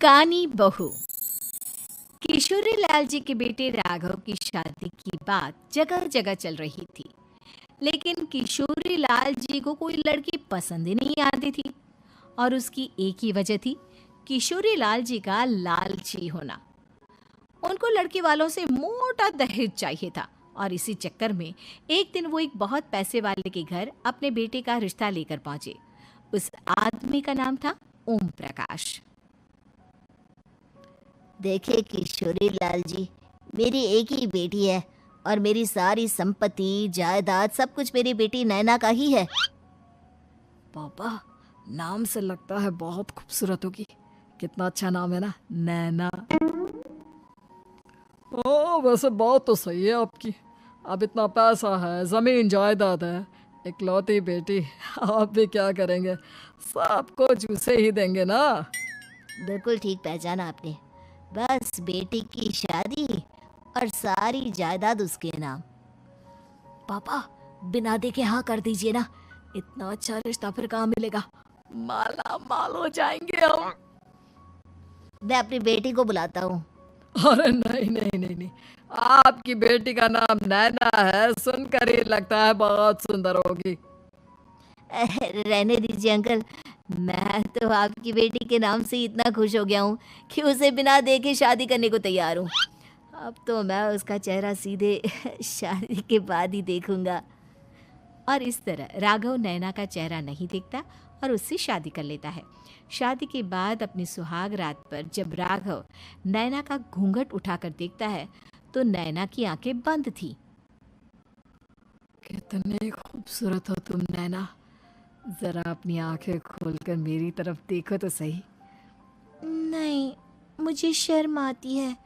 कानी बहू। किशोरी लाल जी के बेटे राघव की शादी की बात जगह जगह चल रही थी, लेकिन किशोरी लाल जी को कोई लड़की पसंद ही नहीं आती थी। और उसकी एक ही वजह थी, किशोरी लाल जी का लालची होना। उनको लड़की वालों से मोटा दहेज चाहिए था और इसी चक्कर में एक दिन वो एक बहुत पैसे वाले के घर अपने बेटे का रिश्ता लेकर पहुंचे। उस आदमी का नाम था ओम प्रकाश। देखिए किशोरी लाल जी, मेरी एक ही बेटी है और मेरी सारी संपत्ति जायदाद सब कुछ मेरी बेटी नैना का ही है। पापा, नाम से लगता है बहुत खूबसूरत होगी। कितना अच्छा नाम है ना, नैना। ओ, वैसे बात तो सही है आपकी। अब इतना पैसा है, जमीन जायदाद है, इकलौती बेटी, आप भी क्या करेंगे? सबको जूसे ही देंगे ना। बिल्कुल ठीक पहचाना आपने। बस बेटी की शादी और सारी जायदाद उसके नाम। पापा, बिना देखे हाँ कर दीजिए ना। इतना अच्छा रिश्ता फिर कहाँ मिलेगा? माला माल हो जाएंगे हम। मैं अपनी बेटी को बुलाता हूँ। अरे नहीं नहीं नहीं नहीं, आपकी बेटी का नाम नैना है, सुनकर ही लगता है बहुत सुंदर होगी। रहने दीजिए अंकल, मैं तो आपकी बेटी के नाम से इतना खुश हो गया हूँ कि उसे बिना देखे शादी करने को तैयार हूँ। अब तो मैं उसका चेहरा सीधे शादी के बाद ही देखूंगा। और इस तरह राघव नैना का चेहरा नहीं देखता और उससे शादी कर लेता है। शादी के बाद अपनी सुहाग रात पर जब राघव नैना का घूंघट उठाकर देखता है तो नैना की आंखें बंद थी। कितने खूबसूरत हो तुम नैना, जरा अपनी आंखें खोलकर मेरी तरफ देखो तो सही। नहीं, मुझे शर्म आती है।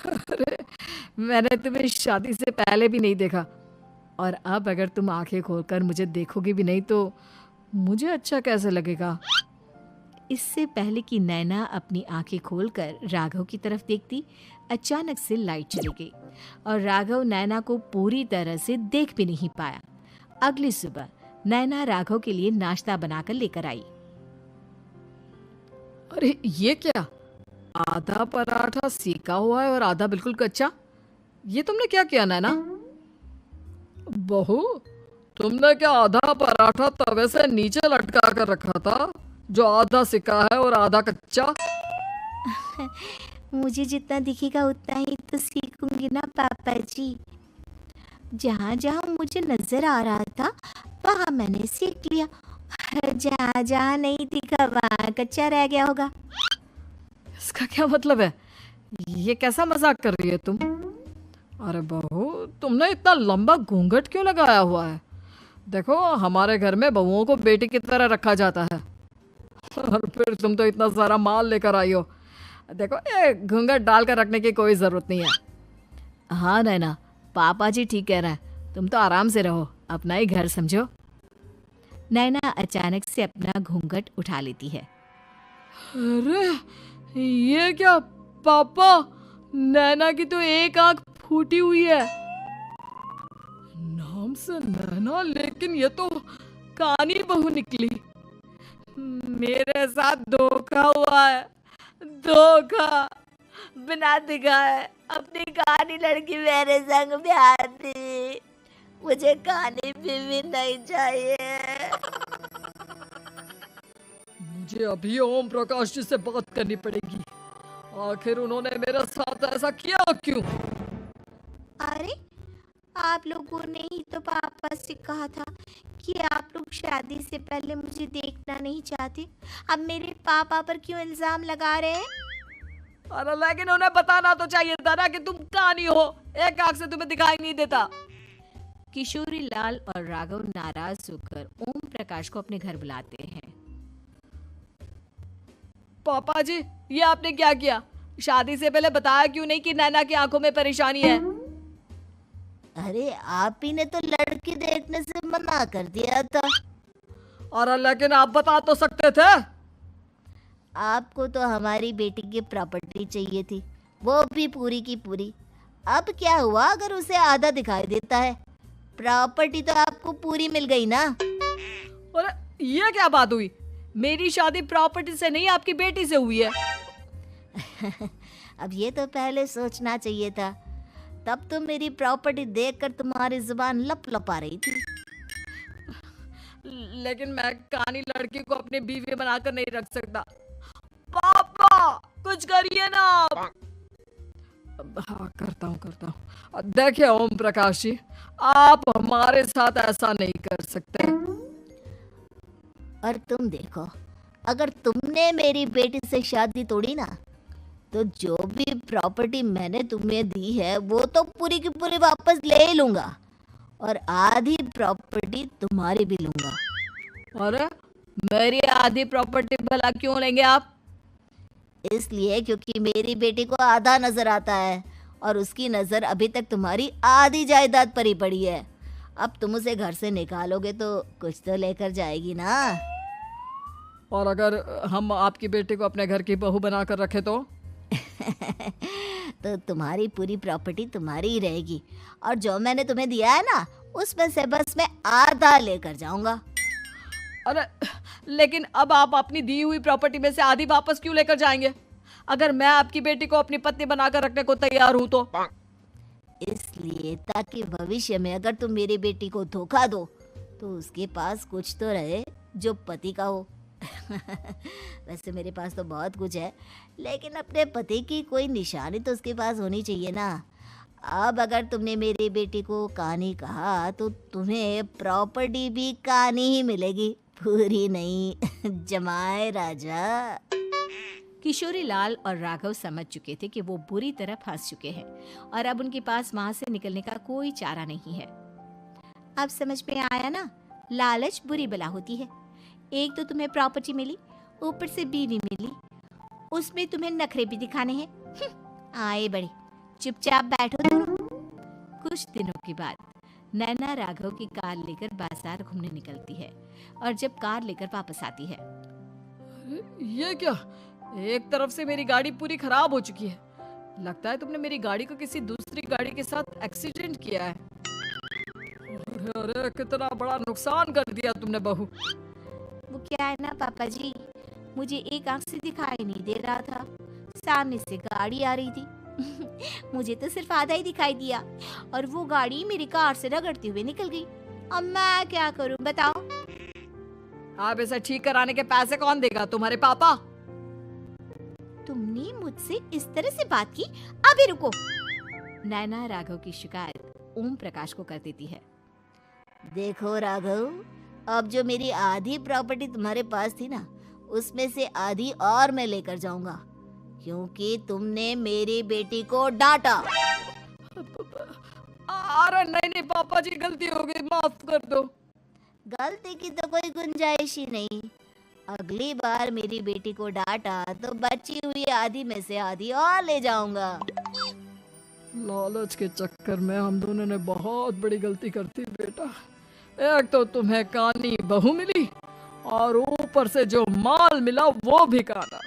अरे, मैंने तुम्हें शादी से पहले भी नहीं देखा, और अब अगर तुम आंखें खोलकर मुझे देखोगी भी नहीं तो मुझे अच्छा कैसे लगेगा? इससे पहले कि नैना अपनी आंखें खोलकर राघव की तरफ देखती, अचानक से लाइट चली गई और राघव नैना को पूरी तरह से देख भी नहीं पाया। अगली सुबह नैना राघव के लिए नाश्ता बनाकर लेकर आई। अरे ये क्या? आधा पराठा सेका हुआ है और आधा बिल्कुल कच्चा। ये तुमने क्या किया नैना? बहू, तुमने क्या आधा पराठा तवे से नीचे लटका कर रखा था, जो आधा सेका है और आधा कच्चा? मुझे जितना दिखेगा उतना ही तो सीखूंगी ना पापा जी। जहाँ जहाँ मुझे नजर आ रहा था वहाँ मैंने सीख लिया, जहाँ जहाँ नहीं दिखा वहाँ कच्चा रह गया होगा। इसका क्या मतलब है? ये कैसा मजाक कर रही है तुम? अरे बहू, तुमने इतना लंबा घूंघट क्यों लगाया हुआ है? देखो, हमारे घर में बहुओं को बेटी की तरह रखा जाता है, और फिर तुम तो इतना सारा माल लेकर आई हो। देखो, ये घूंघट डाल कर रखने की कोई ज़रूरत नहीं है। हाँ नैना, पापा जी ठीक कह रहे हैं, तुम तो आराम से रहो, अपना ही घर समझो। नैना अचानक से अपना घूंघट उठा लेती है। अरे ये क्या पापा, नैना की तो एक आंख फूटी हुई है। नाम से नैना, लेकिन ये तो कानी बहू निकली। मेरे साथ धोखा हुआ है, धोखा। बिना दिखाए अपनी कहानी लड़की मेरे संग ब्याह दी। मुझे कहानी भी नहीं चाहिए। मुझे अभी ओम प्रकाश जी से बात करनी पड़ेगी। आखिर उन्होंने मेरे साथ ऐसा किया क्यों? अरे, आप लोगों ने ही तो पापा से कहा था कि आप लोग शादी से पहले मुझे देखना नहीं चाहते। अब मेरे पापा पर क्यों इल्जाम लगा रहे हैं? अरे लेकिन उन्हें बताना तो चाहिए था ना कि तुम कहानी हो, एक आंख से तुम्हें दिखाई नहीं देता। किशोरी लाल और राघव नाराज होकर ओम प्रकाश को अपने घर बुलाते हैं। पापा जी, ये आपने क्या किया? शादी से पहले बताया क्यों नहीं कि नैना की आंखों में परेशानी है? अरे, आप ही ने तो लड़की देखने से मना कर दिया था। और लेकिन आप बता तो सकते थे। आपको तो हमारी बेटी की प्रॉपर्टी चाहिए थी, वो भी पूरी की पूरी। अब क्या हुआ अगर उसे आधा दिखाई देता है? प्रॉपर्टी तो आपको पूरी मिल गई ना। अरे ये क्या बात हुई? मेरी शादी प्रॉपर्टी से नहीं, आपकी बेटी से हुई है। अब ये तो पहले सोचना चाहिए था। तब तो मेरी प्रॉपर्टी देखकर तुम्हारी जुबान लप लपा रही थी। लेकिन मैं कानी लड़की को अपनी बीवी बनाकर नहीं रख सकता। पापा कुछ करिए ना आप। हाँ करता हूँ। देखिए ओम प्रकाश जी, आप हमारे साथ ऐसा नहीं कर सकते। और तुम देखो, अगर तुमने मेरी बेटी से शादी तोड़ी ना, तो जो भी प्रॉपर्टी मैंने तुम्हें दी है वो तो पूरी की पूरी वापस ले ही लूंगा, और आधी प्रॉपर्टी तुम्हारी भी लूंगा। अरे मेरी आधी प्रॉपर्टी भला क्यों लेंगे आप? इसलिए क्योंकि मेरी बेटी को आधा नजर आता है और उसकी नजर अभी तक तुम्हारी आधी जायदाद पर ही पड़ी है। अब तुम उसे घर से निकालोगे तो कुछ तो लेकर जाएगी ना। और अगर हम आपकी बेटी को अपने घर की बहू बनाकर रखे तो? तो तुम्हारी पूरी प्रॉपर्टी तुम्हारी ही रहेगी, और जो मैंने तुम्हें दिया है ना, उसमें से बस मैं आधा लेकर जाऊंगा। अरे लेकिन अब आप अपनी दी हुई प्रॉपर्टी में से आधी वापस क्यों लेकर जाएंगे? अगर मैं आपकी बेटी को अपनी पत्नी बनाकर रखने को तैयार हूं तो? इसलिए ताकि भविष्य में अगर तुम मेरी बेटी को धोखा दो तो उसके पास कुछ तो रहे जो पति का हो। वैसे मेरे पास तो बहुत कुछ है, लेकिन अपने पति की कोई निशानी तो उसके पास होनी चाहिए ना। अब अगर तुमने मेरी बेटी को कानी कहा तो तुम्हें प्रॉपर्टी भी कानी ही मिलेगी, पूरी नहीं। जमाए राजा। किशोरी लाल और राघव समझ चुके थे कि वो बुरी तरह फंस चुके हैं और अब उनके पास वहां से निकलने का कोई चारा नहीं है। अब समझ में आया ना, लालच बुरी बला होती है। एक तो तुम्हें प्रॉपर्टी मिली, ऊपर से बीवी मिली, उसमें तुम्हें नखरे भी दिखाने हैं। आए बड़े, चुपचाप बैठो दोनों। कुछ दिनों के बाद नैना राघव की कार लेकर बाजार घूमने निकलती है और जब कार लेकर वापस आती है, ये क्या? एक तरफ से मेरी गाड़ी पूरी खराब हो चुकी है। लगता है तुमने मेरी गाड़ी को किसी दूसरी गाड़ी के साथ एक्सीडेंट किया है। अरे अरे कितना बड़ा नुकसान कर दिया तुमने बहू। वो क्या है ना पापा जी, मुझे एक आंख से दिखाई नहीं दे रहा था, सामने से गाड़ी आ रही थी। मुझे तो सिर्फ आधा ही दिखाई दिया और वो गाड़ी मेरी कार से रगड़ते हुए निकल गई। अब मैं क्या करूं बताओ? आप इसे ठीक कराने के पैसे कौन देगा? तुम्हारे पापा? तुमने मुझसे इस तरह से बात की? अभी रुको। नैना राघव की शिकायत ओम प्रकाश को कर देती है। देखो राघव, अब जो मेरी आधी प्रॉपर्टी तुम्हारे पास थी ना, उसमें से आधी और मैं लेकर जाऊंगा, क्योंकि तुमने मेरी बेटी को डांटा। अरे नहीं पापा जी, गलती हो गई, माफ कर दो। गलती की तो कोई गुंजाइश ही नहीं। अगली बार मेरी बेटी को डांटा तो बची हुई आधी में से आधी और ले जाऊंगा। लालच के चक्कर में हम दोनों ने बहुत बड़ी गलती कर दी बेटा। एक तो तुम्हें कानी बहू मिली और ऊपर से जो माल मिला वो भी काना।